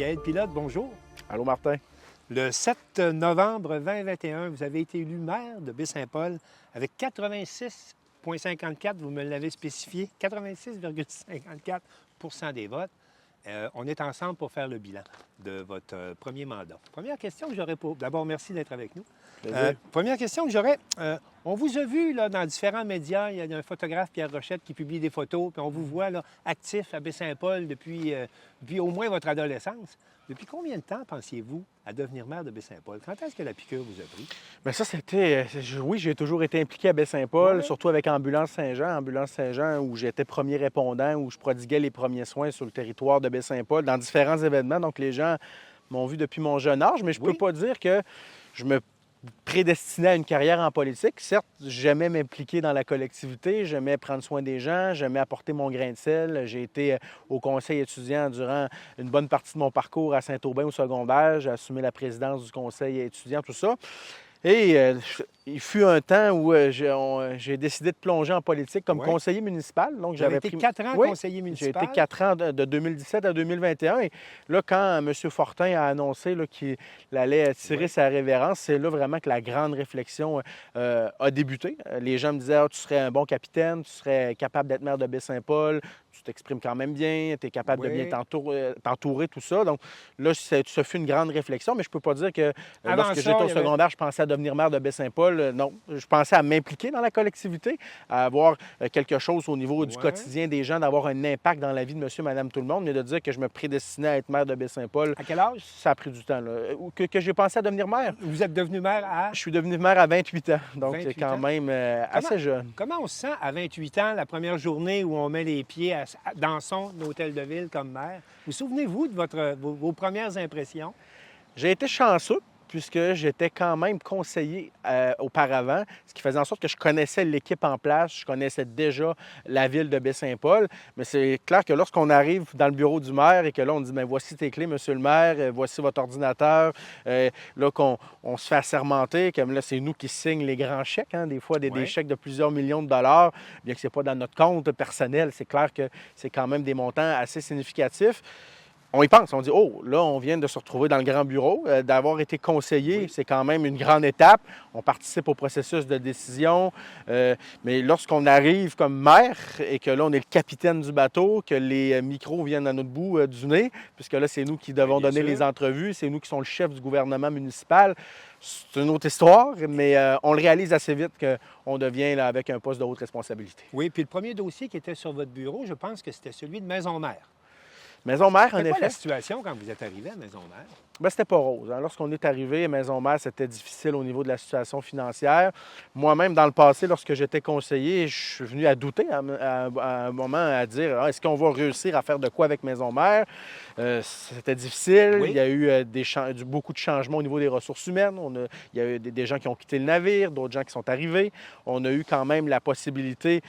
Michael Pilote, bonjour. Allô, Martin. Le 7 novembre 2021, vous avez été élu maire de Baie-Saint-Paul avec 86,54, vous me l'avez spécifié, 86,54 des votes. On est ensemble pour faire le bilan de votre premier mandat. Première question que j'aurais pour... D'abord, merci d'être avec nous. Première question que j'aurais... on vous a vu là, dans différents médias. Il y a un photographe, Pierre Rochette, qui publie des photos. Puis on vous voit là, actif à Baie-Saint-Paul depuis au moins votre adolescence. Depuis combien de temps pensiez-vous à devenir maire de Baie-Saint-Paul? Quand est-ce que la piqûre vous a pris? Bien, ça, c'était... Oui, j'ai toujours été impliqué à Baie-Saint-Paul, Ouais. surtout avec Ambulance Saint-Jean. Ambulance Saint-Jean, où j'étais premier répondant, où je prodiguais les premiers soins sur le territoire de Baie-Saint-Paul, dans différents événements. Donc, les gens m'ont vu depuis mon jeune âge, mais je ne peux pas dire que je me prédestiné à une carrière en politique. Certes, j'aimais m'impliquer dans la collectivité, j'aimais prendre soin des gens, j'aimais apporter mon grain de sel. J'ai été au conseil étudiant durant une bonne partie de mon parcours à Saint-Aubin au secondaire. J'ai assumé la présidence du conseil étudiant, tout ça. Et il fut un temps où j'ai décidé de plonger en politique comme conseiller municipal. Donc, j'avais été 4 ans conseiller municipal. J'ai été 4 ans de 2017 à 2021. Et là, quand M. Fortin a annoncé qu'il allait tirer sa révérence, c'est là vraiment que la grande réflexion a débuté. Les gens me disaient tu serais un bon capitaine, tu serais capable d'être maire de Baie-Saint-Paul, tu t'exprimes quand même bien, tu es capable de bien t'entourer, tout ça. Donc là, ça fut une grande réflexion, mais je peux pas dire que lorsque j'étais au secondaire, je pensais à devenir maire de Baie-Saint-Paul. Non, je pensais à m'impliquer dans la collectivité, à avoir quelque chose au niveau du quotidien des gens, d'avoir un impact dans la vie de monsieur, madame, tout le monde, mais de dire que je me prédestinais à être maire de Baie-Saint-Paul. À quel âge? Ça a pris du temps. Là. Que j'ai pensé à devenir maire. Vous êtes devenu maire à? Je suis devenu maire à 28 ans, donc quand même assez jeune. Comment on se sent à 28 ans, la première journée où on met les pieds dans son hôtel de ville comme maire? Vous souvenez-vous de vos premières impressions? J'ai été chanceux puisque j'étais quand même conseiller auparavant, ce qui faisait en sorte que je connaissais l'équipe en place, je connaissais déjà la ville de Baie-Saint-Paul. Mais c'est clair que lorsqu'on arrive dans le bureau du maire et que là, on dit « Bien, voici tes clés, monsieur le maire, voici votre ordinateur », là, qu'on se fait assermenter, comme là, c'est nous qui signent les grands chèques, hein, des fois des chèques de plusieurs millions de dollars, bien que ce n'est pas dans notre compte personnel, c'est clair que c'est quand même des montants assez significatifs. On y pense, on dit « Oh, là, on vient de se retrouver dans le grand bureau. D'avoir été conseiller, c'est quand même une grande étape. On participe au processus de décision. Mais lorsqu'on arrive comme maire et que là, on est le capitaine du bateau, que les micros viennent à notre bout du nez, puisque là, c'est nous qui devons donner les entrevues, c'est nous qui sommes le chef du gouvernement municipal. C'est une autre histoire, mais on le réalise assez vite qu'on devient là, avec un poste de haute responsabilité. Oui, puis le premier dossier qui était sur votre bureau, je pense que c'était celui de Maison-Mère. Maison-Mère, en effet. C'était quoi la situation quand vous êtes arrivé à Maison-Mère? Bien, c'était pas rose. Hein. Lorsqu'on est arrivé à Maison-Mère, c'était difficile au niveau de la situation financière. Moi-même, dans le passé, lorsque j'étais conseiller, je suis venu à douter à un moment, à dire est-ce qu'on va réussir à faire de quoi avec Maison-Mère? C'était difficile. Oui. Il y a eu beaucoup de changements au niveau des ressources humaines. Il y a eu des gens qui ont quitté le navire, d'autres gens qui sont arrivés. On a eu quand même la possibilité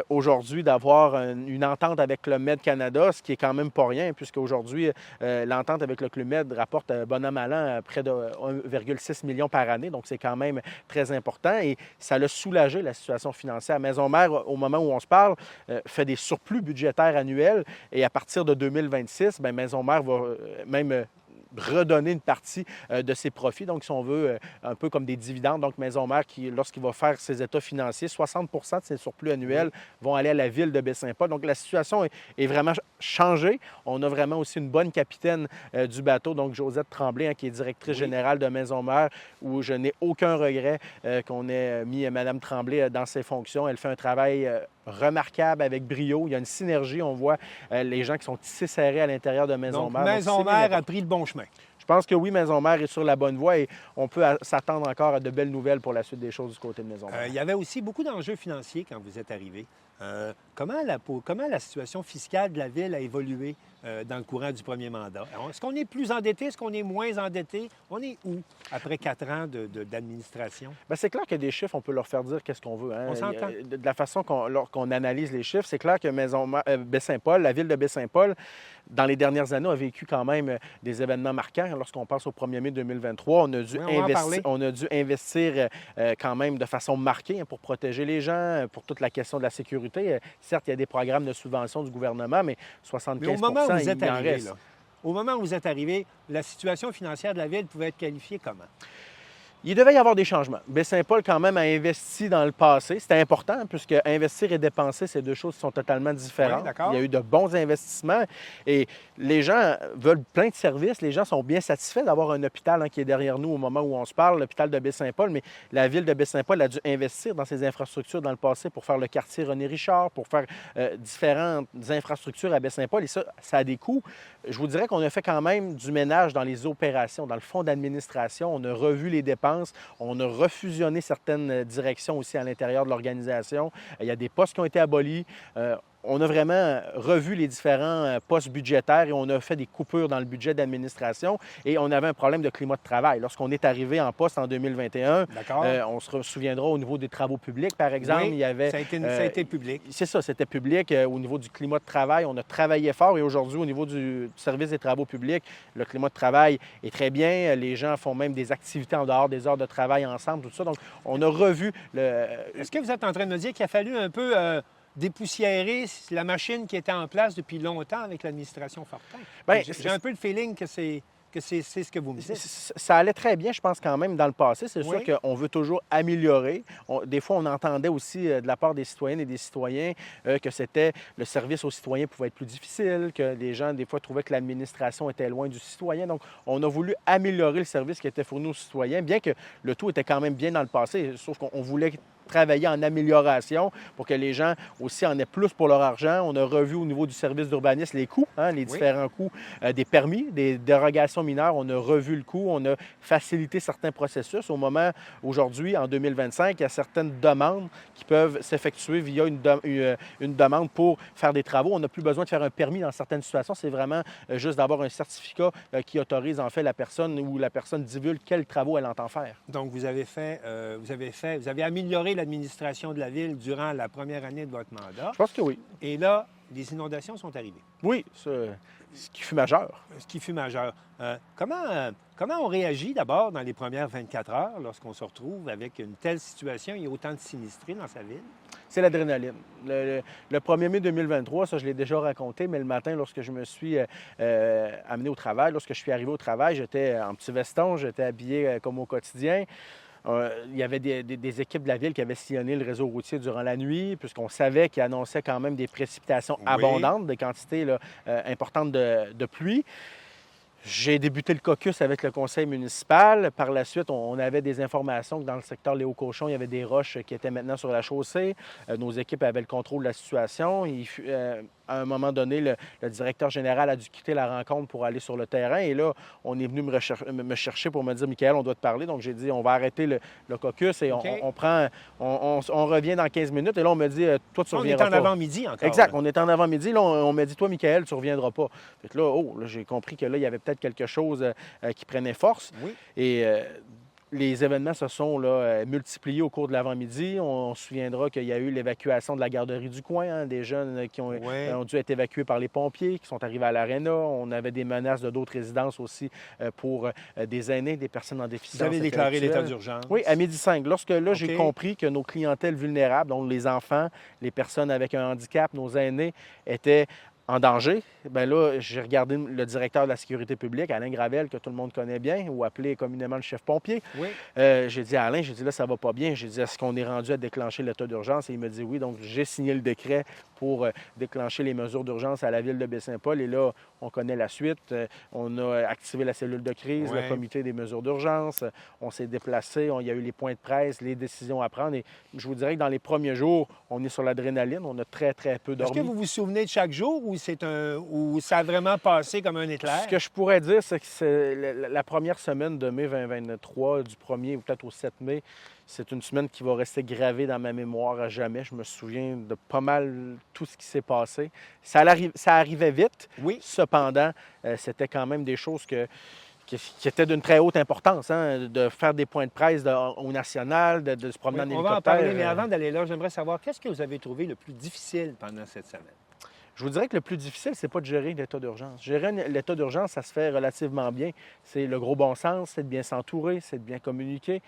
aujourd'hui d'avoir une entente avec le Med Canada, ce qui est quand même pas rien, puisqu'aujourd'hui, l'entente avec le Club Med rapporte bon an, mal an près de 1,6 million par année. Donc, c'est quand même très important et ça a soulagé la situation financière. Maison-Mère, au moment où on se parle, fait des surplus budgétaires annuels et à partir de 2026, bien, Maison-Mère va même redonner une partie de ses profits. Donc, si on veut, un peu comme des dividendes. Donc, Maison-Mère, lorsqu'il va faire ses états financiers, 60 de ses surplus annuels vont aller à la ville de Baie-Saint-Paul. Donc, la situation est vraiment changée. On a vraiment aussi une bonne capitaine du bateau, donc Josette Tremblay, hein, qui est directrice générale de Maison-Mère, où je n'ai aucun regret qu'on ait mis Mme Tremblay dans ses fonctions. Elle fait un travail remarquable avec brio. Il y a une synergie. On voit les gens qui sont tissés serrés à l'intérieur de Maison-Mère. Donc, Maison-Mère a pris le bon chemin. Je pense que oui, Maison-Mère est sur la bonne voie et on peut s'attendre encore à de belles nouvelles pour la suite des choses du côté de Maison-Mère. Il y avait aussi beaucoup d'enjeux financiers quand vous êtes arrivé. Comment la situation fiscale de la ville a évolué dans le courant du premier mandat? Est-ce qu'on est plus endetté? Est-ce qu'on est moins endetté? On est où après 4 ans d'administration? Bien, c'est clair que des chiffres, on peut leur faire dire qu'est-ce qu'on veut. Hein? On s'entend. De la façon qu'on analyse les chiffres, c'est clair que Baie-Saint-Paul, la ville de Baie-Saint-Paul, dans les dernières années, a vécu quand même des événements marquants. Lorsqu'on pense au 1er mai 2023, on a dû investir quand même de façon marquée hein, pour protéger les gens, pour toute la question de la sécurité. Certes, il y a des programmes de subvention du gouvernement, mais 75 mais au moment où vous êtes il en arrivé, reste. là, au moment où vous êtes arrivé, la situation financière de la ville pouvait être qualifiée comment? Il devait y avoir des changements. Baie-Saint-Paul, quand même, a investi dans le passé. C'était important, puisque investir et dépenser, c'est deux choses qui sont totalement différentes. Oui, d'accord. Il y a eu de bons investissements et les gens veulent plein de services. Les gens sont bien satisfaits d'avoir un hôpital qui est derrière nous au moment où on se parle, l'hôpital de Baie-Saint-Paul. Mais la ville de Baie-Saint-Paul a dû investir dans ses infrastructures dans le passé pour faire le quartier René-Richard, pour faire différentes infrastructures à Baie-Saint-Paul. Et ça a des coûts. Je vous dirais qu'on a fait quand même du ménage dans les opérations, dans le fonds d'administration. On a revu les dépenses. On a refusionné certaines directions aussi à l'intérieur de l'organisation. Il y a des postes qui ont été abolis. On a vraiment revu les différents postes budgétaires et on a fait des coupures dans le budget d'administration et on avait un problème de climat de travail. Lorsqu'on est arrivé en poste en 2021, on se souviendra au niveau des travaux publics, par exemple, oui, il y avait... ça a été public. C'est ça, c'était public. Au niveau du climat de travail, on a travaillé fort et aujourd'hui, au niveau du service des travaux publics, le climat de travail est très bien. Les gens font même des activités en dehors des heures de travail ensemble, tout ça. Donc, on a revu le... Est-ce que vous êtes en train de me dire qu'il a fallu un peu... dépoussiérer la machine qui était en place depuis longtemps avec l'administration Fortin? Bien, j'ai un peu le feeling que c'est ce que vous me dites. Ça allait très bien, je pense, quand même, dans le passé. C'est Oui. sûr qu'on veut toujours améliorer. Des fois, on entendait aussi de la part des citoyennes et des citoyens que le service aux citoyens pouvait être plus difficile, que les gens, des fois, trouvaient que l'administration était loin du citoyen. Donc, on a voulu améliorer le service qui était fourni aux citoyens, bien que le tout était quand même bien dans le passé, sauf qu'on voulait travailler en amélioration pour que les gens aussi en aient plus pour leur argent. On a revu au niveau du service d'urbanisme les coûts, les différents coûts des permis, des dérogations mineures. On a revu le coût, on a facilité certains processus. Au moment, aujourd'hui, en 2025, il y a certaines demandes qui peuvent s'effectuer via une demande pour faire des travaux. On n'a plus besoin de faire un permis dans certaines situations. C'est vraiment juste d'avoir un certificat qui autorise en fait la personne ou la personne divulgue quels travaux elle entend faire. Donc, vous avez amélioré l'administration de la ville durant la première année de votre mandat. Je pense que oui. Et là, les inondations sont arrivées. Oui, ce qui fut majeur. Ce qui fut majeur. Comment on réagit d'abord dans les premières 24 heures lorsqu'on se retrouve avec une telle situation? Il y a autant de sinistrés dans sa ville. C'est l'adrénaline. Le 1er mai 2023, ça, je l'ai déjà raconté, mais le matin, lorsque je me suis amené au travail, lorsque je suis arrivé au travail, j'étais en petit veston, j'étais habillé comme au quotidien. Il y avait des équipes de la ville qui avaient sillonné le réseau routier durant la nuit, puisqu'on savait qu'ils annonçaient quand même des précipitations abondantes, des quantités importantes de pluie. J'ai débuté le caucus avec le conseil municipal. Par la suite, on avait des informations que dans le secteur Léo-Cochon, il y avait des roches qui étaient maintenant sur la chaussée. Nos équipes avaient le contrôle de la situation. À un moment donné, le directeur général a dû quitter la rencontre pour aller sur le terrain. Et là, on est venu me chercher pour me dire « Michaël, on doit te parler. » Donc, j'ai dit « On va arrêter le caucus et on revient dans 15 minutes. » Et là, on me dit « Toi, tu reviendras pas. » On est en avant-midi encore. Exact. On est en avant-midi. Là, on m'a dit « Toi, Michaël, tu ne reviendras pas. » Fait que là, j'ai compris que là, il y avait peut-être quelque chose qui prenait force. Oui. Et les événements se sont multipliés au cours de l'avant-midi. On se souviendra qu'il y a eu l'évacuation de la garderie du coin, des jeunes qui ont dû être évacués par les pompiers, qui sont arrivés à l'aréna. On avait des menaces de d'autres résidences aussi pour des aînés, des personnes en déficience. Vous avez déclaré l'état d'urgence? Oui, à 12h05. Lorsque là, j'ai compris que nos clientèles vulnérables, donc les enfants, les personnes avec un handicap, nos aînés, étaient en danger, bien là, j'ai regardé le directeur de la sécurité publique, Alain Gravel, que tout le monde connaît bien, ou appelé communément le chef pompier. Oui. J'ai dit à Alain, là, ça va pas bien. J'ai dit, est-ce qu'on est rendu à déclencher l'état d'urgence? Et il me dit oui. Donc, j'ai signé le décret pour déclencher les mesures d'urgence à la ville de Baie-Saint-Paul. Et là, on connaît la suite. On a activé la cellule de crise, le comité des mesures d'urgence. On s'est déplacé. Il y a eu les points de presse, les décisions à prendre. Et je vous dirais que dans les premiers jours, on est sur l'adrénaline. On a très, très peu dormi. Est-ce que vous vous souvenez de chaque jour ou ça a vraiment passé comme un éclair? Ce que je pourrais dire, c'est que c'est la première semaine de mai 2023, du 1er ou peut-être au 7 mai, c'est une semaine qui va rester gravée dans ma mémoire à jamais. Je me souviens de pas mal tout ce qui s'est passé. Ça arrivait vite. Oui. Cependant, c'était quand même des choses qui étaient d'une très haute importance, de faire des points de presse au national, de se promener en hélicoptère. On va en parler, mais avant d'aller là, j'aimerais savoir, qu'est-ce que vous avez trouvé le plus difficile pendant cette semaine? Je vous dirais que le plus difficile, c'est pas de gérer l'état d'urgence. Gérer l'état d'urgence, ça se fait relativement bien. C'est le gros bon sens, c'est de bien s'entourer, c'est de bien communiquer.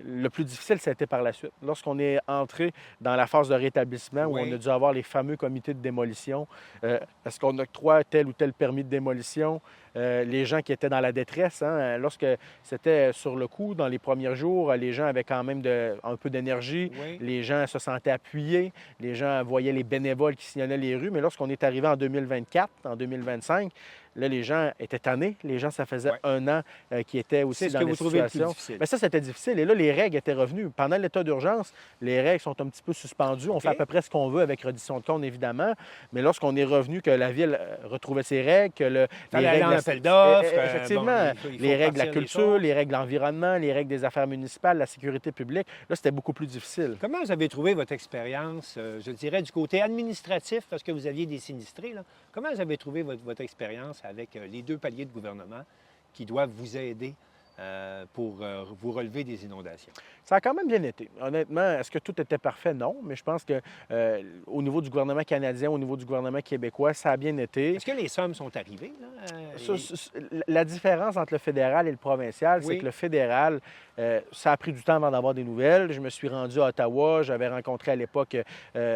Le plus difficile, ça a été par la suite. Lorsqu'on est entré dans la phase de rétablissement, où Oui. on a dû avoir les fameux comités de démolition, est-ce qu'on octroie tel ou tel permis de démolition? Les gens qui étaient dans la détresse, hein, lorsque c'était sur le coup, dans les premiers jours, les gens avaient quand même un peu d'énergie, Oui. les gens se sentaient appuyés, les gens voyaient les bénévoles qui sillonnaient les rues, mais lorsqu'on est arrivé en 2024, en 2025, là, les gens étaient tannés. Les gens, ça faisait Ouais. un an qu'ils étaient aussi C'est ce dans que des vous trouvez le plus situations. difficile. Bien, ça, c'était difficile. Et là, les règles étaient revenues. Pendant l'état d'urgence, les règles sont un petit peu suspendues. On OK. fait à peu près ce qu'on veut avec reddition de compte, évidemment. Mais lorsqu'on est revenu, que la Ville retrouvait ses règles, que les Fallait aller règles... en appel d'offres, Effectivement. bon, il faut les règles de la partir les culture, choses. les règles de l'environnement, les règles des affaires municipales, la sécurité publique. Là, c'était beaucoup plus difficile. Comment vous avez trouvé votre expérience, je dirais, du côté administratif, parce que vous aviez des sinistrés, là? Comment vous avez trouvé votre expérience avec les deux paliers de gouvernement qui doivent vous aider pour vous relever des inondations? Ça a quand même bien été. Honnêtement, est-ce que tout était parfait? Non, mais je pense que au niveau du gouvernement canadien, au niveau du gouvernement québécois, ça a bien été. Est-ce que les sommes sont arrivées, là? La différence entre le fédéral et le provincial, Oui. c'est que le fédéral, ça a pris du temps avant d'avoir des nouvelles. Je me suis rendu à Ottawa. J'avais rencontré à l'époque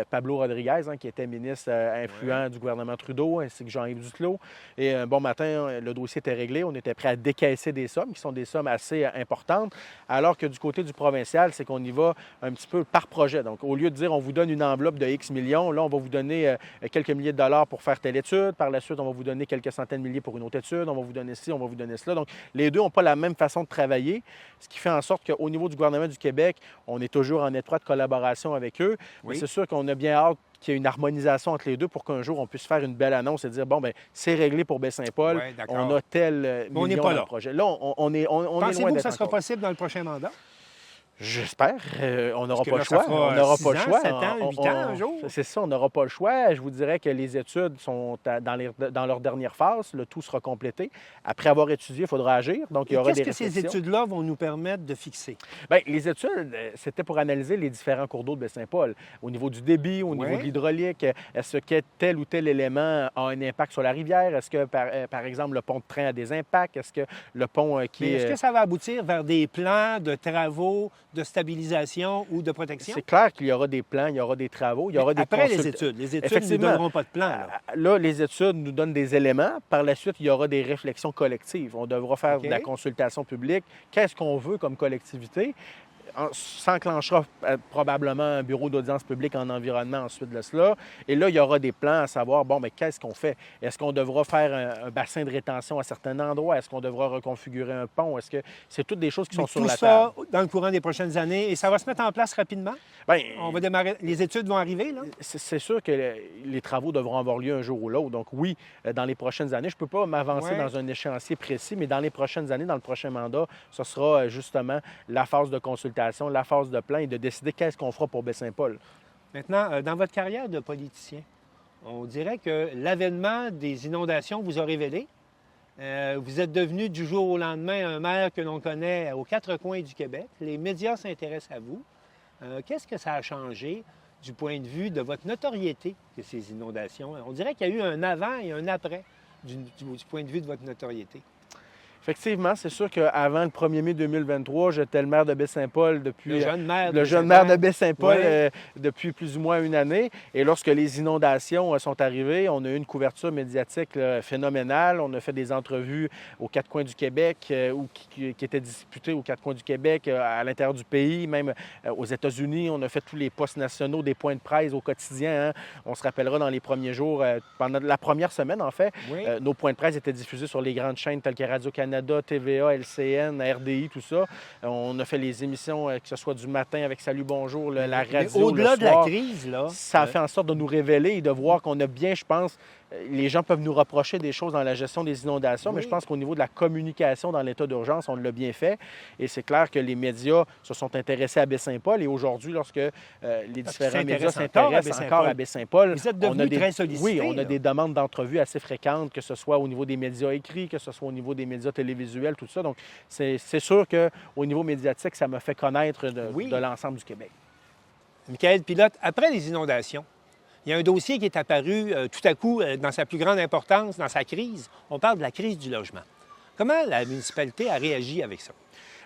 Pablo Rodriguez, hein, qui était ministre influent du gouvernement Trudeau, ainsi que Jean-Yves Duclos. Et un bon matin, le dossier était réglé. On était prêt à décaisser des sommes, qui sont des sommes assez importantes, alors que du côté du provincial, c'est qu'on y va un petit peu par projet. Donc, au lieu de dire on vous donne une enveloppe de X millions, là, on va vous donner quelques milliers de dollars pour faire telle étude. Par la suite, on va vous donner quelques centaines de milliers pour une autre étude. On va vous donner ci, on va vous donner cela. Donc, les deux n'ont pas la même façon de travailler, ce qui fait en sorte qu'au niveau du gouvernement du Québec, on est toujours en étroite collaboration avec eux. Mais Oui. c'est sûr qu'on a bien hâte qu'il y ait une harmonisation entre les deux pour qu'un jour, on puisse faire une belle annonce et dire, bon, bien, c'est réglé pour Baie-Saint-Paul, Ouais, d'accord. on a tel Mais on n'est million pas dans là. le projet. Là, on est loin Pensez-vous que d'être ça sera encore. possible dans le prochain mandat? J'espère. On n'aura que pas là, le ça choix. fera On n'aura 6 pas le ans, choix. 7 ans, 8 ans, un jour. C'est ça, on n'aura pas le choix. Je vous dirais que les études sont dans leur dernière phase. Le tout sera complété. Après avoir étudié, il faudra agir. Donc, il y Et aura des qu'est-ce que ces réflexions. études-là vont nous permettre de fixer? Bien, les études, c'était pour analyser les différents cours d'eau de Baie-Saint-Paul. Au niveau du débit, au niveau Ouais. de l'hydraulique, est-ce que tel ou tel élément a un impact sur la rivière? Est-ce que, par exemple, le pont de train a des impacts? Est-ce que le pont qui Mais est... est-ce que ça va aboutir vers des plans de travaux, de stabilisation ou de protection? C'est clair qu'il y aura des plans, il y aura des travaux, il y aura des Après les consultations. études. Les études ne nous Effectivement. donneront pas de plan. Là. Là, les études nous donnent des éléments. Par la suite, il y aura des réflexions collectives. On devra faire OK. de la consultation publique. Qu'est-ce qu'on veut comme collectivité? S'enclenchera probablement un bureau d'audience publique en environnement ensuite de cela. Et là, il y aura des plans à savoir, bon, mais qu'est-ce qu'on fait? Est-ce qu'on devra faire un bassin de rétention à certains endroits? Est-ce qu'on devra reconfigurer un pont? Est-ce que c'est toutes des choses qui Mais sont sur tout la ça table? dans le courant des prochaines années. Et ça va se mettre en place rapidement? Bien, On va démarrer. Les études vont arriver, là? c'est sûr que les travaux devront avoir lieu un jour ou l'autre. Donc oui, dans les prochaines années, je ne peux pas m'avancer Ouais. dans un échéancier précis, mais dans les prochaines années, dans le prochain mandat, ce sera justement la phase de consultation, la phase de plan et de décider qu'est-ce qu'on fera pour Baie-Saint-Paul. Maintenant, dans votre carrière de politicien, on dirait que l'avènement des inondations vous a révélé. Vous êtes devenu du jour au lendemain un maire que l'on connaît aux quatre coins du Québec. Les médias s'intéressent à vous. Qu'est-ce que ça a changé du point de vue de votre notoriété de ces inondations? On dirait qu'il y a eu un avant et un après du point de vue de votre notoriété. Effectivement, c'est sûr qu'avant le 1er mai 2023, j'étais le maire de Baie-Saint-Paul depuis... Le jeune maire Le jeune maire de Baie-Saint-Paul Ouais. depuis plus ou moins une année. Et lorsque les inondations sont arrivées, on a eu une couverture médiatique là, phénoménale. On a fait des entrevues aux quatre coins du Québec ou qui étaient disputées aux quatre coins du Québec, à l'intérieur du pays, même aux États-Unis. On a fait tous les postes nationaux, des points de presse au quotidien. Hein. On se rappellera dans les premiers jours, pendant la première semaine en fait, Oui. nos points de presse étaient diffusés sur les grandes chaînes telles que Radio-Canada, TVA, LCN, RDI, tout ça. On a fait les émissions, que ce soit du matin avec Salut Bonjour, la Mais radio, au-delà le de la soir. crise, là, Ça a fait en sorte de nous révéler et de voir qu'on a bien, je pense, les gens peuvent nous reprocher des choses dans la gestion des inondations, mais Oui. je pense qu'au niveau de la communication dans l'état d'urgence, on l'a bien fait. Et c'est clair que les médias se sont intéressés à Baie-Saint-Paul. Et aujourd'hui, lorsque les différents médias s'intéressent encore à s'intéressent encore à Baie-Saint-Paul, Vous êtes on a devenu des... très sollicité. Oui, on a là. des demandes d'entrevues assez fréquentes, que ce soit au niveau des médias écrits, que ce soit au niveau des médias télévisuels, tout ça. Donc, c'est sûr qu'au niveau médiatique, ça me fait connaître Oui. de l'ensemble du Québec. Michael Pilote, après les inondations, il y a un dossier qui est apparu tout à coup dans sa plus grande importance, dans sa crise. On parle de la crise du logement. Comment la municipalité a réagi avec ça?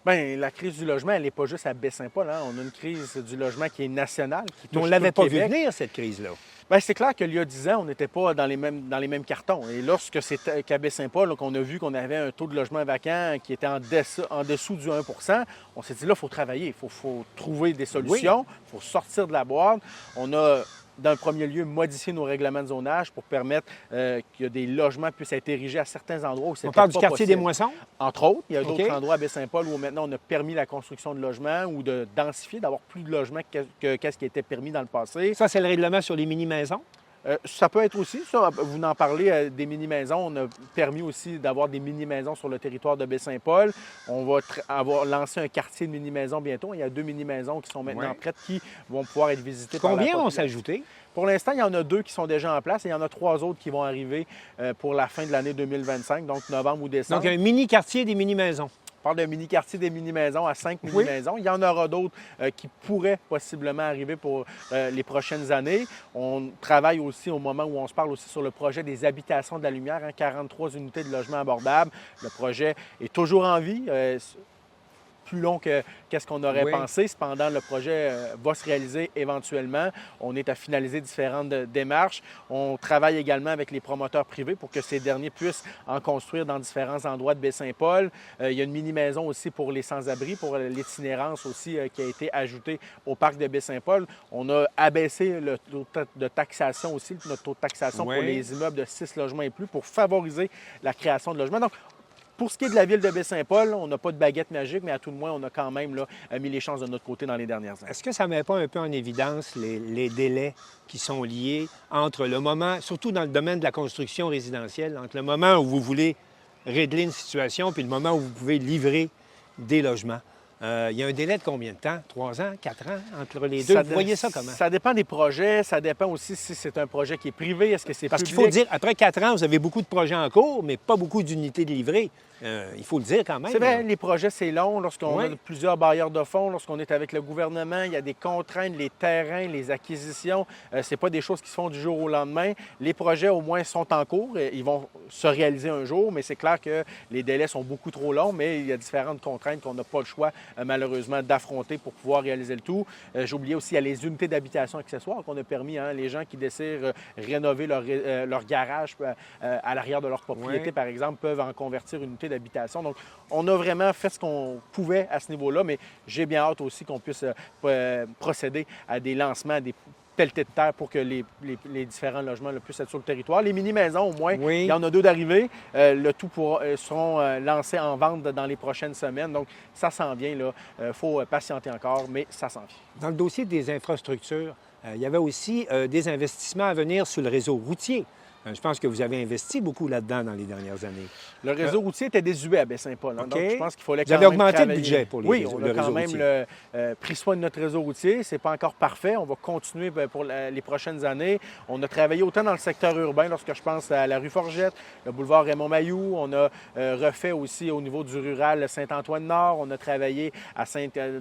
Bien, la crise du logement, elle n'est pas juste à Baie-Saint-Paul. Hein. On a une crise du logement qui est nationale. Qui touche On ne tout l'avait le pas vu Québec. venir, cette crise-là. Bien, c'est clair qu'il y a 10 ans, on n'était pas dans les mêmes cartons. Et lorsque c'est qu'à Baie-Saint-Paul qu'on a vu qu'on avait un taux de logement vacant qui était en dessous du 1 on s'est dit là, il faut travailler, il faut trouver des solutions, il faut sortir de la boîte. On a, dans le premier lieu, modifié nos règlements de zonage pour permettre que des logements puissent être érigés à certains endroits où c'était On parle pas du quartier possible. des Moissons? Entre autres, il y a d'autres OK. endroits à Baie-Saint-Paul où maintenant on a permis la construction de logements ou de densifier, d'avoir plus de logements qu'est-ce qui était permis dans le passé. Ça, c'est le règlement sur les mini-maisons? Ça peut être aussi, ça, vous en parlez, des mini-maisons. On a permis aussi d'avoir des mini-maisons sur le territoire de Baie-Saint-Paul. On va avoir lancé un quartier de mini-maisons bientôt. Il y a 2 mini-maisons qui sont maintenant prêtes qui vont pouvoir être visitées par la Combien vont population. s'ajouter? Pour l'instant, il y en a 2 qui sont déjà en place et il y en a 3 autres qui vont arriver pour la fin de l'année 2025, donc novembre ou décembre. Donc, un mini-quartier des mini-maisons. On parle d'un mini-quartier des mini-maisons à 5 mini-maisons. Il y en aura d'autres qui pourraient possiblement arriver pour les prochaines années. On travaille aussi au moment où on se parle aussi sur le projet des habitations de la lumière, 43 unités de logement abordables. Le projet est toujours en vie. Plus long que qu'est-ce qu'on aurait pensé. Cependant, le projet va se réaliser éventuellement. On est à finaliser différentes démarches. On travaille également avec les promoteurs privés pour que ces derniers puissent en construire dans différents endroits de Baie-Saint-Paul. Il y a une mini-maison aussi pour les sans-abri, pour l'itinérance aussi qui a été ajoutée au parc de Baie-Saint-Paul. On a abaissé le taux de taxation aussi, notre taux de taxation pour les immeubles de 6 logements et plus pour favoriser la création de logements. Donc, pour ce qui est de la ville de Baie-Saint-Paul, on n'a pas de baguette magique, mais à tout le moins, on a quand même là, mis les chances de notre côté dans les dernières années. Est-ce que ça ne met pas un peu en évidence les délais qui sont liés entre le moment, surtout dans le domaine de la construction résidentielle, entre le moment où vous voulez régler une situation puis le moment où vous pouvez livrer des logements? Il y a un délai de combien de temps? 3 ans, 4 ans entre les deux? Vous voyez ça comment? Ça dépend des projets. Ça dépend aussi si c'est un projet qui est privé. Est-ce que c'est Parce public? qu'il faut dire, après 4 ans, vous avez beaucoup de projets en cours, mais pas beaucoup d'unités de livrées. Il faut le dire quand même. C'est vrai, les projets, c'est long. Lorsqu'on Oui. a plusieurs bailleurs de fonds, lorsqu'on est avec le gouvernement, il y a des contraintes, les terrains, les acquisitions. C'est pas des choses qui se font du jour au lendemain. Les projets, au moins, sont en cours. Ils vont se réaliser un jour, mais c'est clair que les délais sont beaucoup trop longs, mais il y a différentes contraintes qu'on n'a pas le choix, malheureusement, d'affronter pour pouvoir réaliser le tout. J'ai oublié aussi, il y a les unités d'habitation accessoires qu'on a permis, les gens qui désirent rénover leur garage à l'arrière de leur propriété, par exemple, peuvent en convertir une unité d'habitation. Donc, on a vraiment fait ce qu'on pouvait à ce niveau-là, mais j'ai bien hâte aussi qu'on puisse procéder à des lancements, des pelletés de terre pour que les différents logements puissent être sur le territoire. Les mini-maisons, au moins, il y en a 2 d'arrivés. Le tout seront lancés en vente dans les prochaines semaines. Donc, ça s'en vient. Il faut patienter encore, mais ça s'en vient. Dans le dossier des infrastructures, il y avait aussi des investissements à venir sur le réseau routier. Je pense que vous avez investi beaucoup là-dedans dans les dernières années. Le réseau routier était désuet à Baie-Saint-Paul. Donc, je pense qu'il fallait Vous avez augmenté le budget pour le réseau routier. Oui, on a quand même pris soin de notre réseau routier. Ce n'est pas encore parfait. On va continuer pour les prochaines années. On a travaillé autant dans le secteur urbain, lorsque je pense à la rue Forgette, le boulevard Raymond-Mailloux. On a refait aussi au niveau du rural Saint-Antoine-Nord. On a travaillé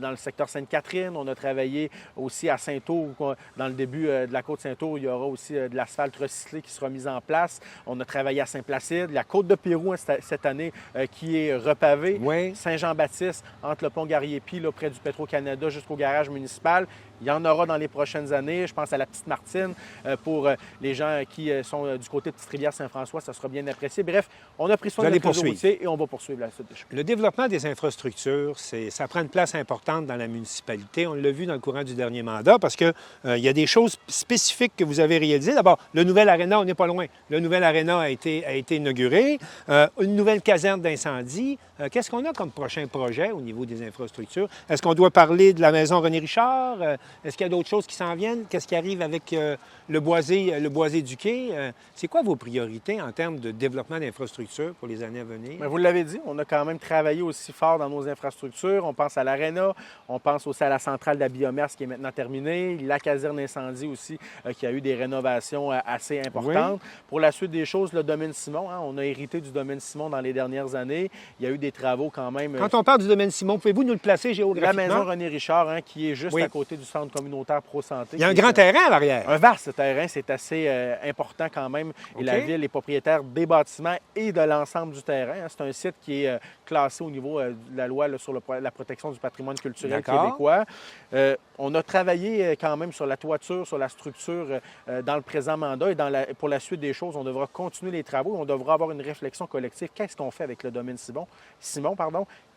dans le secteur Sainte-Catherine. On a travaillé aussi à Saint-Aug. Dans le début de la côte Saint-Aug, il y aura aussi de l'asphalte recyclé qui sera mis en place. On a travaillé à Saint-Placide, la côte de Pérou cette année qui est repavée. Saint-Jean-Baptiste, entre le pont Garriépi, près du Petro-Canada jusqu'au garage municipal. Il y en aura dans les prochaines années. Je pense à la Petite Martine. Pour les gens qui sont du côté de Petite-Rivière-Saint-François, ça sera bien apprécié. Bref, on a pris soin de notre réseau routier et on va poursuivre la suite des choses. Le développement des infrastructures, ça prend une place importante dans la municipalité. On l'a vu dans le courant du dernier mandat parce qu'il y a des choses spécifiques que vous avez réalisées. D'abord, le nouvel aréna, on n'est pas loin. Le nouvel aréna a été inauguré. Une nouvelle caserne d'incendie. Qu'est-ce qu'on a comme prochain projet au niveau des infrastructures? Est-ce qu'on doit parler de la maison René Richard? Est-ce qu'il y a d'autres choses qui s'en viennent? Qu'est-ce qui arrive avec le boisé du quai? C'est quoi vos priorités en termes de développement d'infrastructures pour les années à venir? Bien, vous l'avez dit, on a quand même travaillé aussi fort dans nos infrastructures. On pense à l'aréna, on pense aussi à la centrale de la biomasse qui est maintenant terminée, la caserne d'incendie aussi qui a eu des rénovations assez importantes. Pour la suite des choses, le domaine Simon, on a hérité du domaine Simon dans les dernières années. Il y a eu des travaux quand même. Quand on parle du domaine Simon, pouvez-vous nous le placer géographiquement? La maison René Richard, qui est juste à côté du centre centre communautaire pro-santé. Il y a un grand terrain à l'arrière. Un vaste terrain, c'est assez important quand même. Et la ville est propriétaire des bâtiments et de l'ensemble du terrain. C'est un site qui est classé au niveau de la loi là, sur la protection du patrimoine culturel québécois. On a travaillé quand même sur la toiture, sur la structure dans le présent mandat et pour la suite des choses, on devra continuer les travaux. On devra avoir une réflexion collective. Qu'est-ce qu'on fait avec le domaine Simon?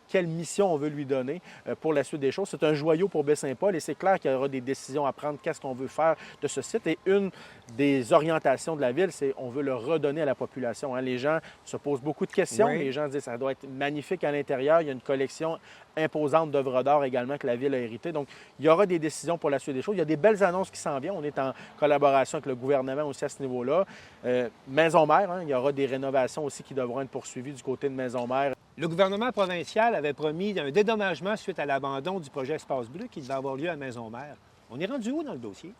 Quelle mission on veut lui donner pour la suite des choses. C'est un joyau pour Baie-Saint-Paul et c'est clair qu'il y aura des décisions à prendre. Qu'est-ce qu'on veut faire de ce site? Et une des orientations de la ville, c'est qu'on veut le redonner à la population. Les gens se posent beaucoup de questions. Oui. Les gens disent que ça doit être magnifique à l'intérieur. Il y a une collection imposante d'œuvres d'art également que la ville a héritée. Donc, il y aura des décisions pour la suite des choses. Il y a des belles annonces qui s'en viennent. On est en collaboration avec le gouvernement aussi à ce niveau-là. Maison-Mère, il y aura des rénovations aussi qui devront être poursuivies du côté de Maison-Mère. Le gouvernement provincial avait promis un dédommagement suite à l'abandon du projet Espace Bleu qui devait avoir lieu à Maison-Mère. On est rendu où dans le dossier?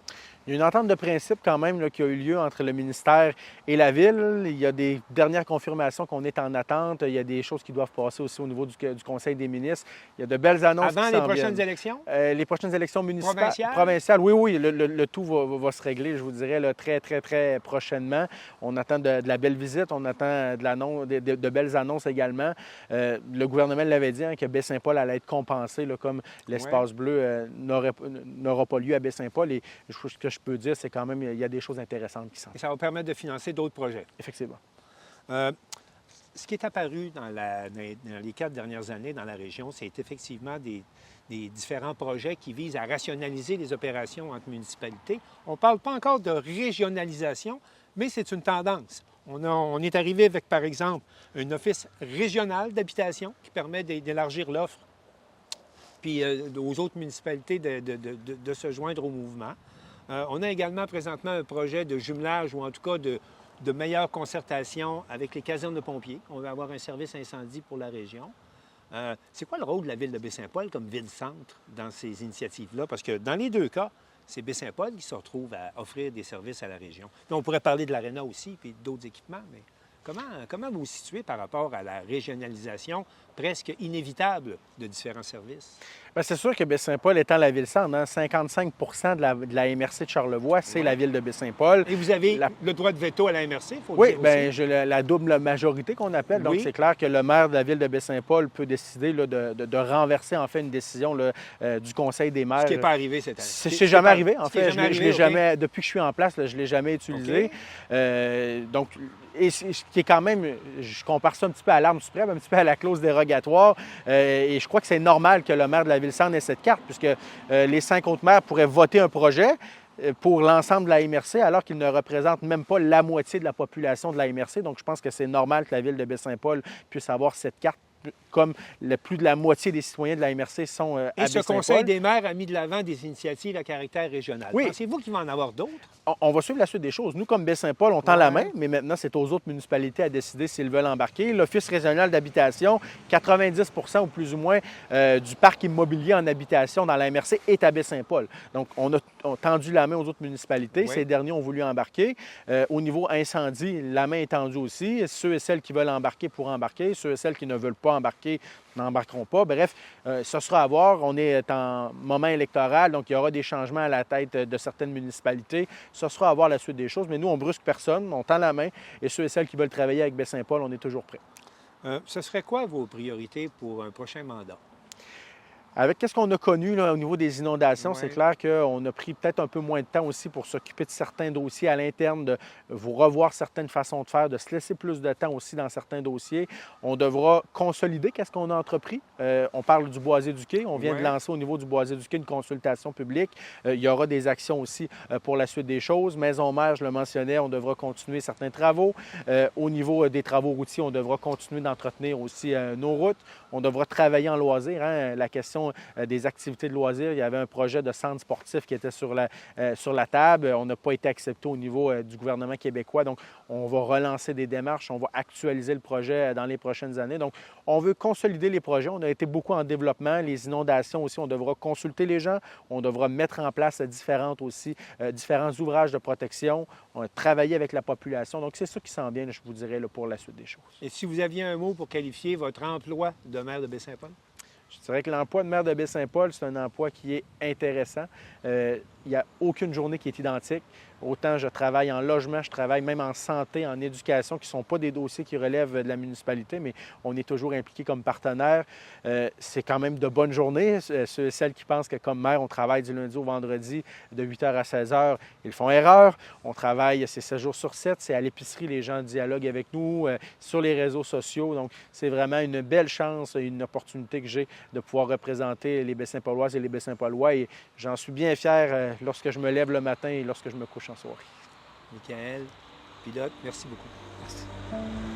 Il y a une entente de principe quand même là, qui a eu lieu entre le ministère et la Ville. Il y a des dernières confirmations qu'on est en attente. Il y a des choses qui doivent passer aussi au niveau du Conseil des ministres. Il y a de belles annonces avant les prochaines élections? Les prochaines élections municipales. Provinciales, oui. Le tout va se régler, je vous dirais, là, très, très, très prochainement. On attend de la belle visite. On attend de belles annonces également. Le gouvernement l'avait dit que Baie-Saint-Paul allait être compensé, là, comme l'Espace Bleu n'aura pas lieu à Baie-Saint-Paul. Et ce que je peux dire, c'est quand même il y a des choses intéressantes qui sont. Et ça va permettre de financer d'autres projets. Effectivement. Ce qui est apparu dans les 4 dernières années dans la région, c'est effectivement des différents projets qui visent à rationaliser les opérations entre municipalités. On ne parle pas encore de régionalisation, mais c'est une tendance. On est arrivé avec, par exemple, un office régional d'habitation qui permet d'élargir l'offre, puis aux autres municipalités de se joindre au mouvement. On a également présentement un projet de jumelage ou en tout cas de meilleure concertation avec les casernes de pompiers. On va avoir un service incendie pour la région. C'est quoi le rôle de la Ville de Baie-Saint-Paul comme ville-centre dans ces initiatives-là? Parce que dans les deux cas, c'est Baie-Saint-Paul qui se retrouve à offrir des services à la région. Puis on pourrait parler de l'Aréna aussi, puis d'autres équipements, mais comment vous vous situez par rapport à la régionalisation presque inévitable de différents services? Bien, c'est sûr que Baie-Saint-Paul étant la ville-centre, 55 de la MRC de Charlevoix, c'est la ville de Baie-Saint-Paul. Et vous avez le droit de veto à la MRC, il faut le dire bien, j'ai la double majorité qu'on appelle. Donc, c'est clair que le maire de la ville de Baie-Saint-Paul peut décider là, de renverser en fait une décision là, du Conseil des maires. Ce qui n'est pas arrivé cette année. C'est jamais arrivé. En fait, depuis que je suis en place, là, je ne l'ai jamais utilisé. Donc, et ce qui est quand même, je compare ça un petit peu à l'arme suprême, un petit peu à la clause dérogatoire. Et je crois que c'est normal que le maire de la Ville-Centre ait cette carte, puisque les 5 autres maires pourraient voter un projet pour l'ensemble de la MRC, alors qu'ils ne représentent même pas la moitié de la population de la MRC. Donc, je pense que c'est normal que la ville de Baie-Saint-Paul puisse avoir cette carte, comme plus de la moitié des citoyens de la MRC sont à Baie-Saint-Paul. Et ce Conseil des maires a mis de l'avant des initiatives à caractère régional. Oui. Pensez-vous qu'il va en avoir d'autres? On va suivre la suite des choses. Nous, comme Baie-Saint-Paul, on tend la main, mais maintenant, c'est aux autres municipalités à décider s'ils veulent embarquer. L'Office régional d'habitation, 90 ou plus ou moins du parc immobilier en habitation dans la MRC est à Baie-Saint-Paul. Donc, on a tendu la main aux autres municipalités. Oui. Ces derniers ont voulu embarquer. Au niveau incendie, la main est tendue aussi. Ceux et celles qui veulent embarquer pourront embarquer. Ceux et celles qui ne veulent pas embarquer n'embarqueront pas. Bref, ce sera à voir. On est en moment électoral, donc il y aura des changements à la tête de certaines municipalités. Ce sera à voir la suite des choses, mais nous, on ne brusque personne, on tend la main, et ceux et celles qui veulent travailler avec Baie-Saint-Paul, on est toujours prêts. Ce serait quoi vos priorités pour un prochain mandat? Avec ce qu'on a connu là, au niveau des inondations, c'est clair qu'on a pris peut-être un peu moins de temps aussi pour s'occuper de certains dossiers à l'interne, de vous revoir certaines façons de faire, de se laisser plus de temps aussi dans certains dossiers. On devra consolider qu'est-ce qu'on a entrepris. On parle du Boisé du Quai. On vient de lancer au niveau du Boisé du Quai une consultation publique. Il y aura des actions aussi pour la suite des choses. Maison-Mère, je le mentionnais, on devra continuer certains travaux. Au niveau des travaux routiers, on devra continuer d'entretenir aussi nos routes. On devra travailler en loisirs. La question des activités de loisirs. Il y avait un projet de centre sportif qui était sur la table. On n'a pas été accepté au niveau du gouvernement québécois. Donc, on va relancer des démarches. On va actualiser le projet dans les prochaines années. Donc, on veut consolider les projets. On a été beaucoup en développement. Les inondations aussi, on devra consulter les gens. On devra mettre en place différents ouvrages de protection. On va travailler avec la population. Donc, c'est ça qui s'en vient, je vous dirais, là, pour la suite des choses. Et si vous aviez un mot pour qualifier votre emploi de maire de Baie-Saint-Paul? Je dirais que l'emploi de maire de Baie-Saint-Paul, c'est un emploi qui est intéressant. Il n'y a aucune journée qui est identique. Autant je travaille en logement, je travaille même en santé, en éducation, qui ne sont pas des dossiers qui relèvent de la municipalité, mais on est toujours impliqué comme partenaire. C'est quand même de bonnes journées. Ceux et celles qui pensent que comme maire, on travaille du lundi au vendredi de 8h à 16h, ils font erreur. On travaille, c'est 7 jours sur 7, c'est à l'épicerie, les gens dialoguent avec nous, sur les réseaux sociaux. Donc, c'est vraiment une belle chance et une opportunité que j'ai de pouvoir représenter les Baie-Saint-Pauloises et les Baie-Saint-Paulois. Et j'en suis bien fier lorsque je me lève le matin et lorsque je me couche en soirée. Michaël, pilote, merci beaucoup. Merci.